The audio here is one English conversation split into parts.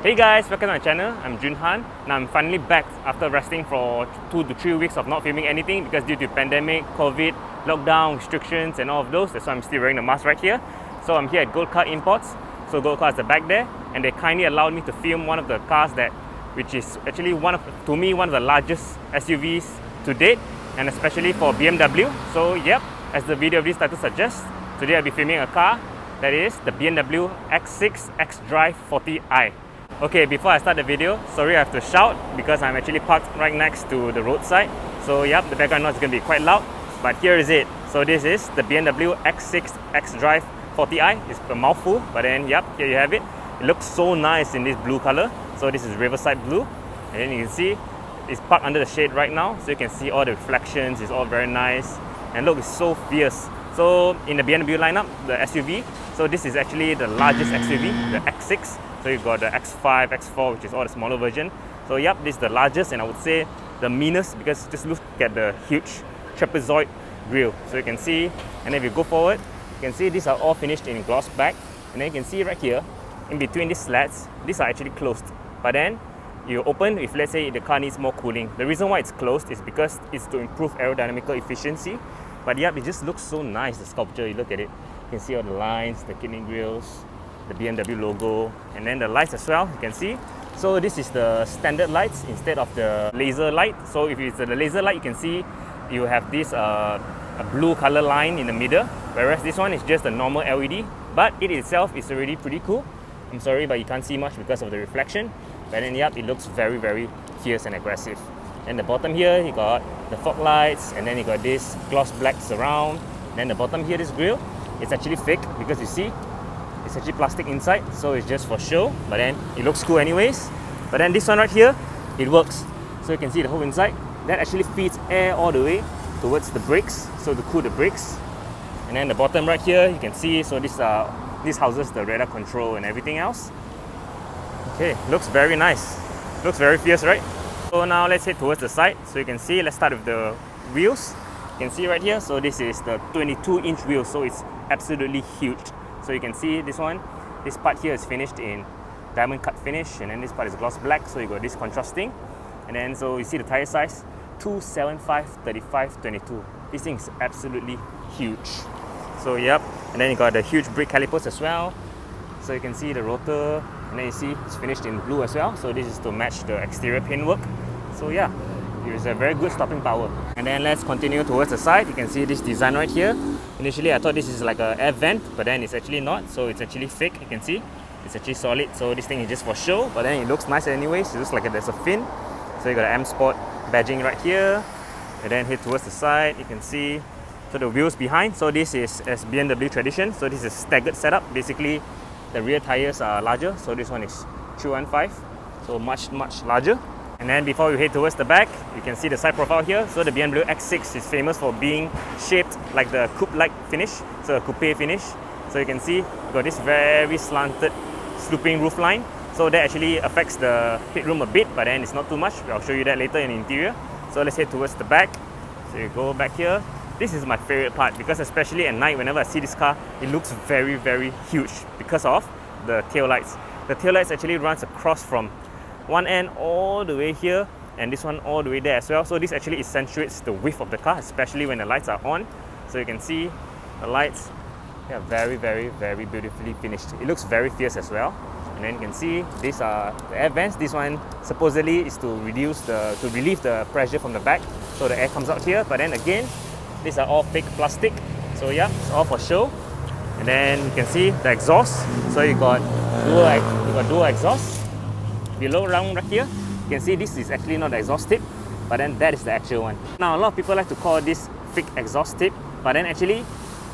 Hey guys, welcome to my channel. I'm Jun Hann and I'm finally back after resting for 2 to 3 weeks of not filming anything because due to pandemic, COVID, lockdown, restrictions and all of those. That's why I'm still wearing the mask right here. So I'm here at GoatCar Imports. So GoatCar is the back there and they kindly allowed me to film one of the cars which is actually one of the largest SUVs to date, and especially for BMW. So yep, as the video of this title suggests, today I'll be filming a car that is the BMW X6 XDrive40i. Okay, before I start the video, sorry I have to shout because I'm actually parked right next to the roadside. So yep, the background noise is going to be quite loud, but here is it. So this is the BMW X6 XDrive40i. It's a mouthful, but then yep, here you have it. It looks so nice in this blue color. So this is Riverside Blue, and then you can see it's parked under the shade right now, so you can see all the reflections. It's all very nice, and look, it's so fierce. So in the BMW lineup, the SUV, so this is actually the largest SUV, the X6. So you've got the X5, X4, which is all the smaller version. So yep, this is the largest and I would say the meanest because just look at the huge trapezoid grille. So you can see, and then if you go forward, you can see these are all finished in gloss black. And then you can see right here, in between these slats, these are actually closed. But then you open if let's say the car needs more cooling. The reason why it's closed is because it's to improve aerodynamical efficiency. But yep, it just looks so nice, the sculpture. You look at it, you can see all the lines, the kidney grills, the BMW logo, and then the lights as well, you can see. So this is the standard lights instead of the laser light. So if it's the laser light, you can see you have this a blue color line in the middle, whereas this one is just a normal LED, but it itself is already pretty cool. I'm sorry, but you can't see much because of the reflection. But then yep, it looks very, very fierce and aggressive. And the bottom here, you got the fog lights, and then you got this gloss black surround. Then the bottom here, this grille, it's actually fake because you see, it's actually plastic inside, so it's just for show, but then it looks cool anyways. But then this one right here, it works. So you can see the whole inside. That actually feeds air all the way towards the brakes, so to cool the brakes. And then the bottom right here, you can see, so this houses the radar control and everything else. Okay, looks very nice. Looks very fierce, right? So now let's head towards the side. So you can see, let's start with the wheels. You can see right here, so this is the 22-inch wheel, so it's absolutely huge. So you can see this one, this part here is finished in diamond cut finish, and then this part is gloss black, so you got this contrasting. And then so you see the tire size, 275/35/22. This thing is absolutely huge. So yep, and then you got the huge brake calipers as well. So you can see the rotor, and then you see it's finished in blue as well. So this is to match the exterior paintwork. So yeah, it's a very good stopping power. And then let's continue towards the side. You can see this design right here. Initially I thought this is like an air vent, but then it's actually not. So it's actually fake. You can see it's actually solid. So this thing is just for show, but then it looks nice anyways. It looks like there's a fin. So you got an M-Sport badging right here, and then head towards the side. You can see so the wheels behind. So this is as BMW tradition. So this is staggered setup. Basically, the rear tires are larger. So this one is 315, so much larger. And then before we head towards the back, you can see the side profile here. So the BMW X6 is famous for being shaped like the coupe-like finish, so a coupe finish. So you can see you got this very slanted sloping roofline. So that actually affects the headroom a bit, but then it's not too much. I'll show you that later in the interior. So let's head towards the back. So you go back here. This is my favorite part because especially at night, whenever I see this car, it looks very, very huge because of the tail lights. The tail lights actually runs across from one end all the way here, and this one all the way there as well. So this actually accentuates the width of the car, especially when the lights are on. So you can see the lights, they are very, very, very beautifully finished. It looks very fierce as well. And then you can see these are the air vents. This one supposedly is to relieve the pressure from the back, so the air comes out here. But then again, these are all fake plastic. So yeah, it's all for show. And then you can see the exhaust. So you got dual exhaust. If you look around right here, you can see this is actually not the exhaust tip, but then that is the actual one. Now a lot of people like to call this fake exhaust tip, but then actually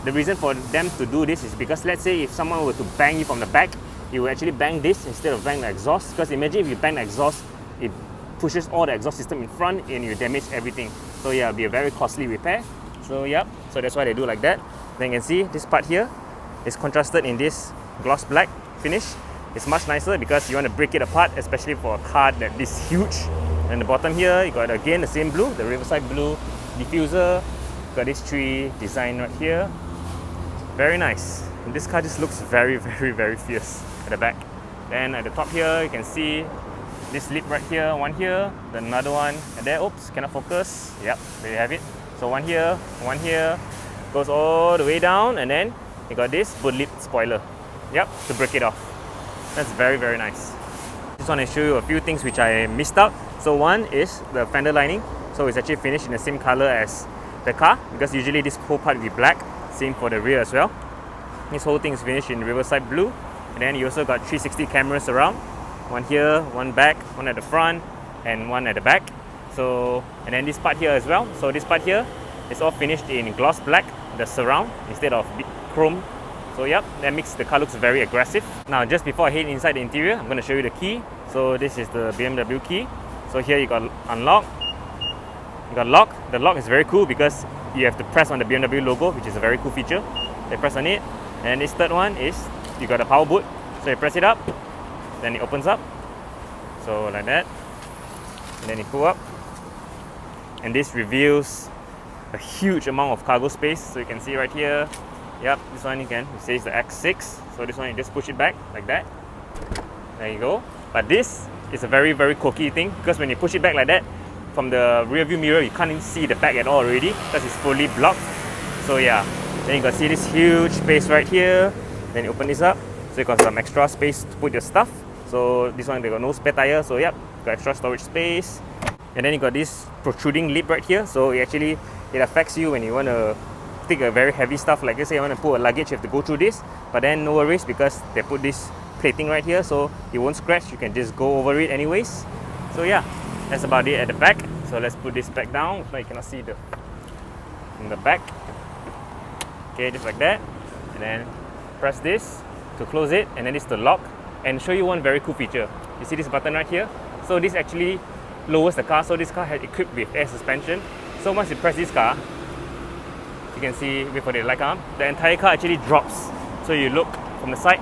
the reason for them to do this is because let's say if someone were to bang you from the back, you will actually bang this instead of bang the exhaust. Because imagine if you bang the exhaust, it pushes all the exhaust system in front and you damage everything. So yeah, it'll be a very costly repair. So yep, so that's why they do like that. Then you can see this part here is contrasted in this gloss black finish. It's much nicer because you want to break it apart, especially for a car that is huge. And the bottom here, you got again the same blue, the Riverside Blue diffuser. Got this tree design right here. Very nice. And this car just looks very, very, very fierce at the back. Then at the top here, you can see this lip right here, one here, then another one, and there, oops, cannot focus. Yep, there you have it. So one here, goes all the way down, and then you got this boot lip spoiler. Yep, to break it off. That's very, very nice. Just want to show you a few things which I missed out. So one is the fender lining. So it's actually finished in the same color as the car, because usually this whole part will be black. Same for the rear as well. This whole thing is finished in Riverside Blue. And then you also got 360 cameras around. One here, one back, one at the front, and one at the back. So, and then this part here as well. So this part here is all finished in gloss black, the surround, instead of chrome. So yep, that makes the car looks very aggressive. Now just before I head inside the interior, I'm going to show you the key. So this is the BMW key. So here you got unlock, you got lock. The lock is very cool because you have to press on the BMW logo, which is a very cool feature. You press on it, and this third one is you got a power boot. So you press it up, then it opens up. So like that, and then you pull up, and this reveals a huge amount of cargo space. So you can see right here. Yep, this one it says the X6. So this one you just push it back like that. There you go. But this is a very, very quirky thing, because when you push it back like that, from the rear view mirror you can't even see the back at all already, because it's fully blocked. So yeah, then you can see this huge space right here. Then you open this up, so you got some extra space to put your stuff. So this one they got no spare tire, so yep, got extra storage space. And then you got this protruding lip right here. So it affects you when you want to take a very heavy stuff, like let's say you want to put a luggage, you have to go through this. But then no worries, because they put this plating right here, so it won't scratch. You can just go over it anyways. So yeah, that's about it at the back. So let's put this back down. Now you cannot see in the back. Okay, just like that. And then press this to close it, and then this to lock. And show you one very cool feature. You see this button right here? So this actually lowers the car. So this car has equipped with air suspension. So once you press this car, you can see before the light come, the entire car actually drops. So you look from the side,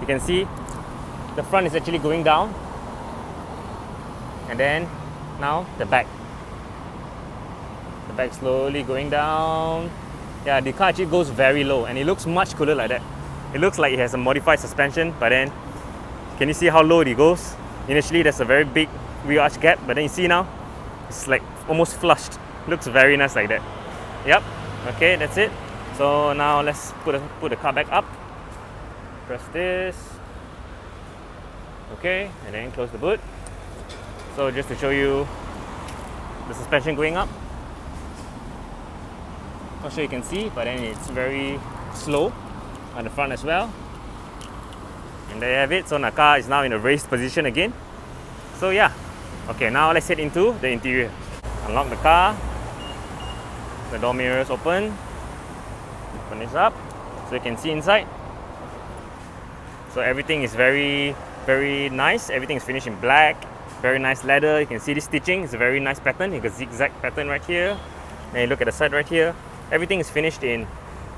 you can see the front is actually going down, and then now the back slowly going down. Yeah, the car actually goes very low, and it looks much cooler like that. It looks like it has a modified suspension, but then can you see how low it goes? Initially there's a very big rear arch gap, but then you see now it's like almost flushed. Looks very nice like that. Yep. Okay, that's it. So now let's put the car back up. Press this. Okay, and then close the boot. So just to show you the suspension going up. Not sure you can see, but then it's very slow on the front as well. And there you have it. So the car is now in a raised position again. So yeah. Okay, now let's head into the interior. Unlock the car. The door mirrors open. Open this up so you can see inside. So everything is very, very nice. Everything is finished in black. Very nice leather. You can see this stitching. It's a very nice pattern. You got zigzag pattern right here. And you look at the side right here. Everything is finished in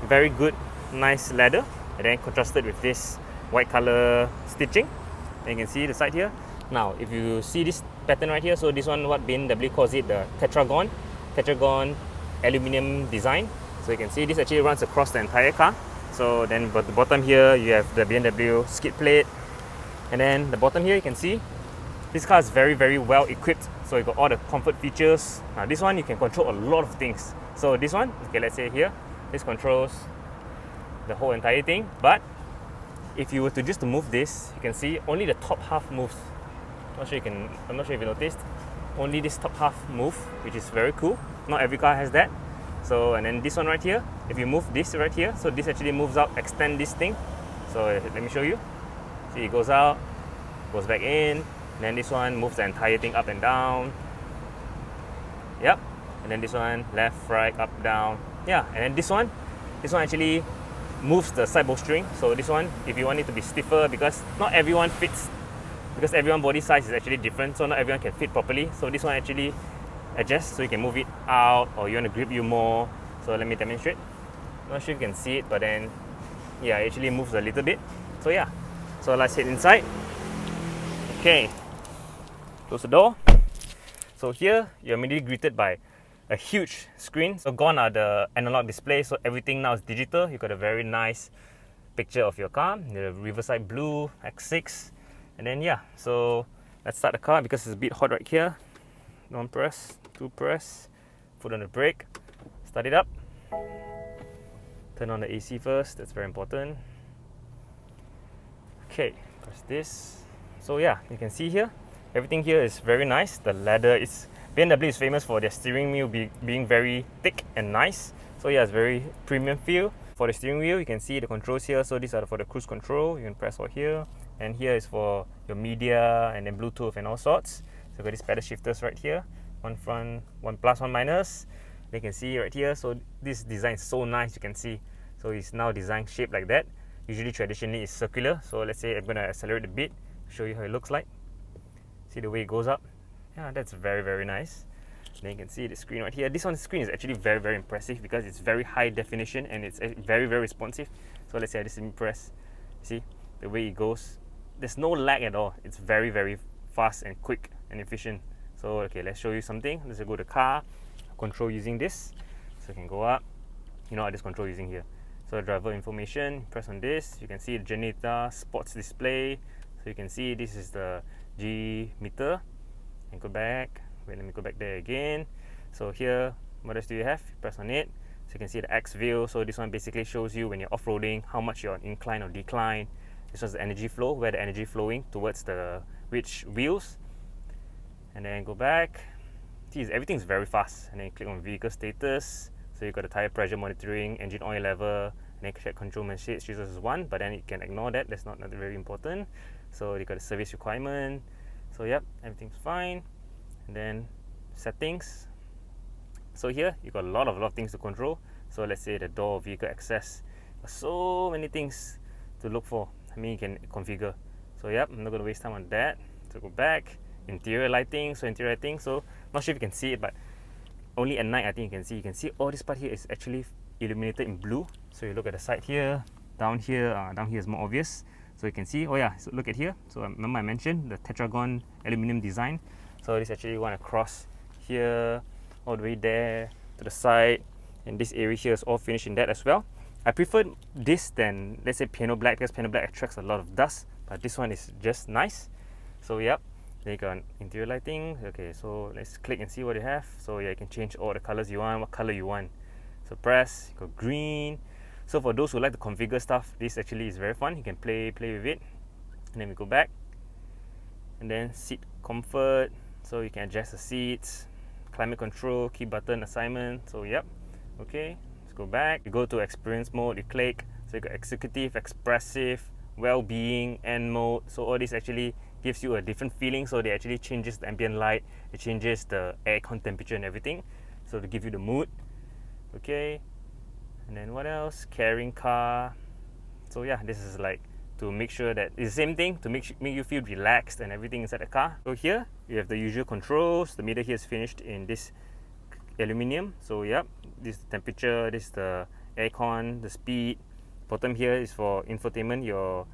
very good, nice leather, and then contrasted with this white color stitching. And you can see the side here. Now, if you see this pattern right here, so this one, what BMW calls it the tetragon aluminium design. So you can see this actually runs across the entire car. So then at the bottom here, you have the BMW skid plate. And then the bottom here, you can see this car is very, very well equipped. So you got all the comfort features. Now this one, you can control a lot of things. So this one, okay, let's say here, this controls the whole entire thing. But if you were to just move this, you can see only the top half moves. I'm not sure if you noticed. Only this top half move, which is very cool. Not every car has that. So, and then this one right here, if you move this right here, so this actually moves out, extend this thing. So let me show you. See, it goes out, goes back in. And then this one moves the entire thing up and down. Yep. And then this one, left, right, up, down. Yeah, and then this one actually moves the side bowstring. So this one, if you want it to be stiffer, because not everyone fits, because everyone's body size is actually different, so not everyone can fit properly. So this one actually adjusts, so you can move it out, or you want to grip you more. So let me demonstrate. Not sure if you can see it, but then yeah, it actually moves a little bit. So yeah, so let's head inside. Okay, close the door. So here you're immediately greeted by a huge screen. So gone are the analog displays, so everything now is digital. You got a very nice picture of your car, the Riverside Blue X6. And then yeah, so let's start the car because it's a bit hot right here. 1 press, 2 press, foot on the brake, start it up. Turn on the AC first, that's very important. Okay, press this. So yeah, you can see here, everything here is very nice. The leather is, BMW is famous for their steering wheel being very thick and nice. So yeah, it's very premium feel. For the steering wheel, you can see the controls here. So these are for the cruise control. You can press for here. And here is for your media and then Bluetooth and all sorts. So you've got these pedal shifters right here. One front, one plus, one minus. You can see right here. So this design is so nice, you can see. So it's now designed shaped like that. Usually traditionally it's circular. So let's say I'm going to accelerate a bit, show you how it looks like. See the way it goes up? Yeah, that's very, very nice. Then you can see the screen right here. This one screen is actually very, very impressive because it's very high definition and it's very, very responsive. So let's say I just press. See the way it goes. There's no lag at all. It's very, very fast and quick and efficient. So okay, let's show you something. Let's go to car, control using this. So you can go up. You know, I just control using here. So driver information, press on this. You can see the Geneta sports display. So you can see this is the G meter. And go back. Wait, let me go back there again. So here, what else do you have? Press on it. So you can see the X view. So this one basically shows you when you're off-roading how much you're on incline or decline. This was the energy flow, where the energy flowing towards the which wheels. And then go back. See, everything's very fast. And then click on vehicle status. So you've got the tire pressure monitoring, engine oil level, and then check control message chooses as 1, but then you can ignore that. That's not very important. So you got the service requirement. So yep, everything's fine. And then settings. So here you got a lot of things to control. So let's say the door vehicle access. So many things to look for. I mean, you can configure. So yep, I'm not going to waste time on that. So go back, interior lighting. So interior lighting. So not sure if you can see it, but only at night I think you can see. You can see all this part here is actually illuminated in blue. So you look at the side here, down here is more obvious. So you can see. Oh yeah, so look at here. So remember I mentioned the tetragon aluminum design. So this actually went across here, all the way there to the side, and this area here is all finished in that as well. I prefer this than, let's say, piano black, because piano black attracts a lot of dust, but this one is just nice. So yep, then you got interior lighting. Okay, so let's click and see what you have. So yeah, you can change all the colors you want, what color you want. So press, you got green. So for those who like to configure stuff, this actually is very fun. You can play with it. And then we go back, and then seat comfort. So you can adjust the seats, climate control, key button assignment. So yep, okay, let's go back. You go to experience mode, you click. So you got executive, expressive, well-being, end mode. So all this actually gives you a different feeling. So they actually changes the ambient light, it changes the aircon temperature and everything. So to give you the mood. Okay, and then what else? Carrying car. So yeah, this is like to make sure that it's the same thing to make you feel relaxed and everything inside the car. So here you have the usual controls. The meter here is finished in this aluminium. So yep, this is the temperature, this is the aircon, the speed. Bottom here is for infotainment, your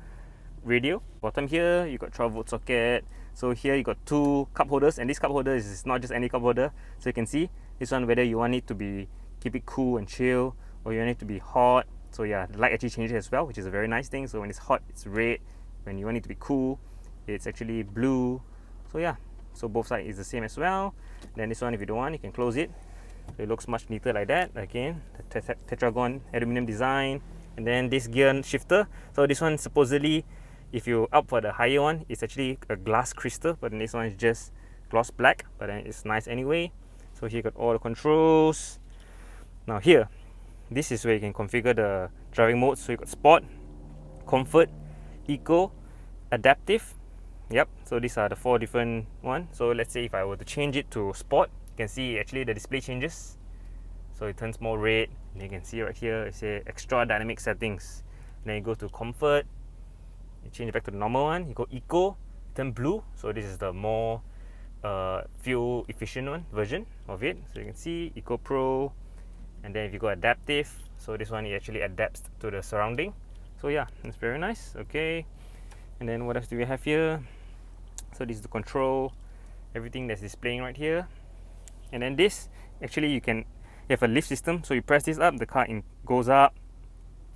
radio. Bottom here you got 12 volt socket. So here you got 2 cup holders, and this cup holder is not just any cup holder. So you can see this one, whether you want it to be keep it cool and chill, or you want it to be hot. So yeah, the light actually changes as well, which is a very nice thing. So when it's hot, it's red. When you want it to be cool, it's actually blue. So yeah, so both sides is the same as well. Then this one, if you don't want, you can close it. So it looks much neater like that. Again, the tetragon aluminum design. And then this gear shifter. So this one supposedly, if you opt for the higher one, it's actually a glass crystal, but then this one is just gloss black, but then it's nice anyway. So here you got all the controls. Now here, this is where you can configure the driving modes. So you got sport, comfort, eco, adaptive. Yep, so these are the 4 different ones. So let's say if I were to change it to sport, you can see actually the display changes. So it turns more red. And you can see right here, it says extra dynamic settings. Then you go to comfort, you change it back to the normal one. You go eco, turn blue. So this is the more fuel efficient one version of it. So you can see Eco Pro. And then if you go adaptive, so this one it actually adapts to the surrounding. So yeah, it's very nice. Okay, and then what else do we have here? So this is the control, everything that's displaying right here. And then this actually you have a lift system. So you press this up, the car goes up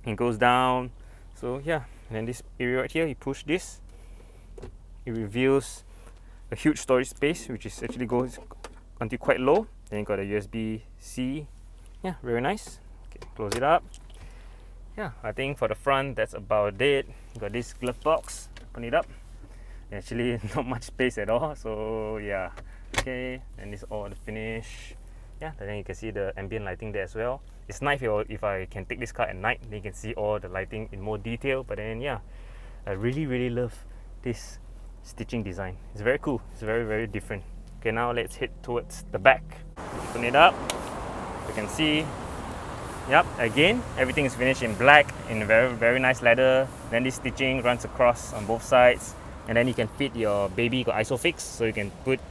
and goes down. So yeah, and then this area right here, you push this, it reveals a huge storage space, which is actually goes until quite low. Then you got a USB-C. Yeah, very nice. Okay, close it up. Yeah, I think for the front, that's about it. You got this glove box, open it up. Actually, not much space at all. So yeah, okay, and this is all the finish. Yeah, then you can see the ambient lighting there as well. It's nice if I can take this car at night, then you can see all the lighting in more detail. But then yeah, I really love this stitching design. It's very cool. It's very different. Okay, now let's head towards the back. Open it up. You can see, yep, again, everything is finished in black, in very nice leather. Then this stitching runs across on both sides. And then you can fit your baby, got ISOFIX, so you can put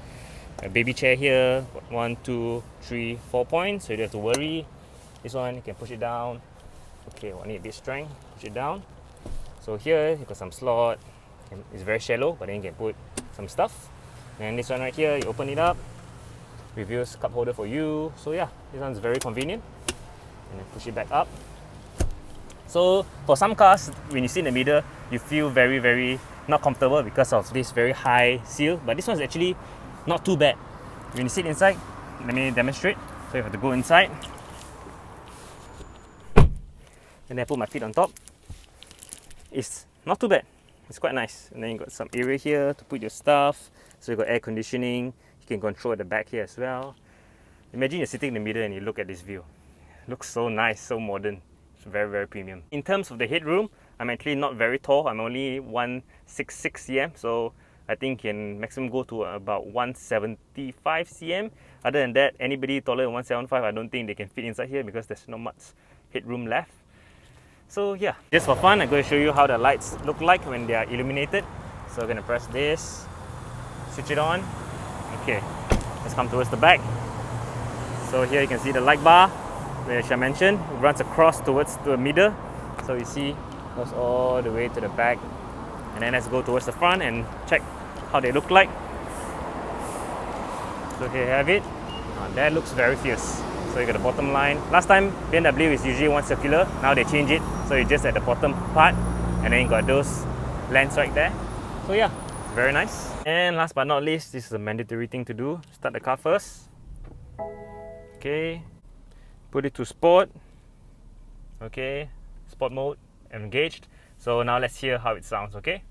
a baby chair here. 1, 2, 3, 4 points, so you don't have to worry. This one, you can push it down. Okay, I need a bit strength, push it down. So here, you got some slot. It's very shallow, but then you can put some stuff. And this one right here, you open it up, reveals cup holder for you. So yeah, this one's very convenient. And then push it back up. So for some cars, when you sit in the middle, you feel very not comfortable because of this very high seal. But this one's actually not too bad. When you sit inside, let me demonstrate. So you have to go inside. And then I put my feet on top. It's not too bad. It's quite nice. And then you got some area here to put your stuff. So you got air conditioning. You can control at the back here as well. Imagine you're sitting in the middle and you look at this view. It looks so nice, so modern. It's very premium. In terms of the headroom, I'm actually not very tall. I'm only 166 cm. So I think can maximum go to about 175 cm. Other than that, anybody taller than 175, I don't think they can fit inside here because there's not much headroom left. So yeah, just for fun, I'm going to show you how the lights look like when they are illuminated. So I'm going to press this, switch it on. Okay, let's come towards the back. So here you can see the light bar, which I mentioned, it runs across towards the middle. So you see, it goes all the way to the back. And then let's go towards the front and check how they look like. So here you have it. That looks very fierce. So you got the bottom line. Last time BMW is usually one circular, now they change it. So it's just at the bottom part, and then you got those lands right there. So yeah, very nice. And last but not least, this is a mandatory thing to do. Start the car first. Okay, put it to sport. Okay, sport mode, engaged. So now let's hear how it sounds, okay?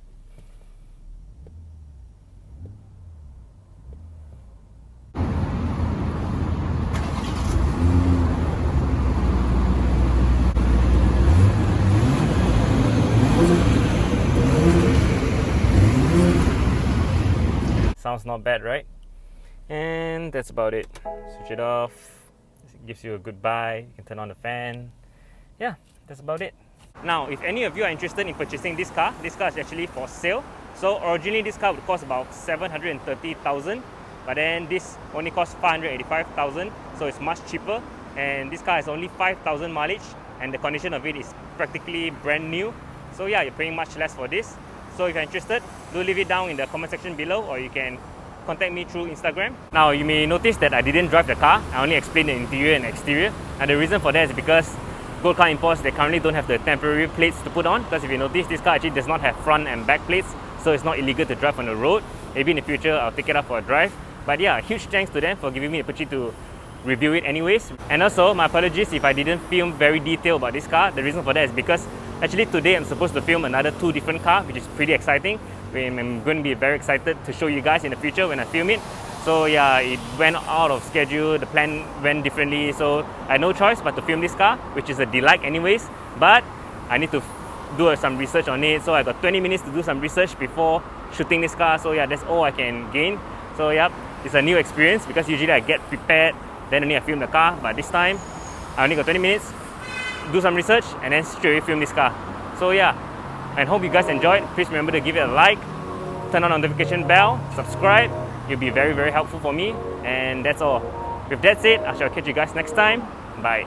Sounds not bad, right? And that's about it. Switch it off. It gives you a goodbye. You can turn on the fan. Yeah, that's about it. Now, if any of you are interested in purchasing this car is actually for sale. So originally this car would cost about 730,000, but then this only costs 585,000, so it's much cheaper. And this car has only 5,000 mileage, and the condition of it is practically brand new. So yeah, you're paying much less for this. So if you're interested, do leave it down in the comment section below, or you can contact me through Instagram. Now you may notice that I didn't drive the car. I only explained the interior and exterior. And the reason for that is because GoatCar Imports, they currently don't have the temporary plates to put on, because if you notice, this car actually does not have front and back plates, so it's not illegal to drive on the road. Maybe in the future I'll take it up for a drive. But yeah, huge thanks to them for giving me the opportunity to review it anyways. And also, my apologies if I didn't film very detailed about this car. The reason for that is because actually today I'm supposed to film another 2 different cars, which is pretty exciting. I'm going to be very excited to show you guys in the future when I film it. So yeah, it went out of schedule, the plan went differently, so I had no choice but to film this car, which is a delight anyways. But I need to do some research on it, so I got 20 minutes to do some research before shooting this car. So yeah, that's all I can gain. So yeah, it's a new experience because usually I get prepared, then only I film the car, but this time I only got 20 minutes, do some research, and then straight away film this car. So yeah, I hope you guys enjoyed. Please remember to give it a like, turn on the notification bell, subscribe. You'll be very helpful for me. And that's all. With that said, I shall catch you guys next time. Bye.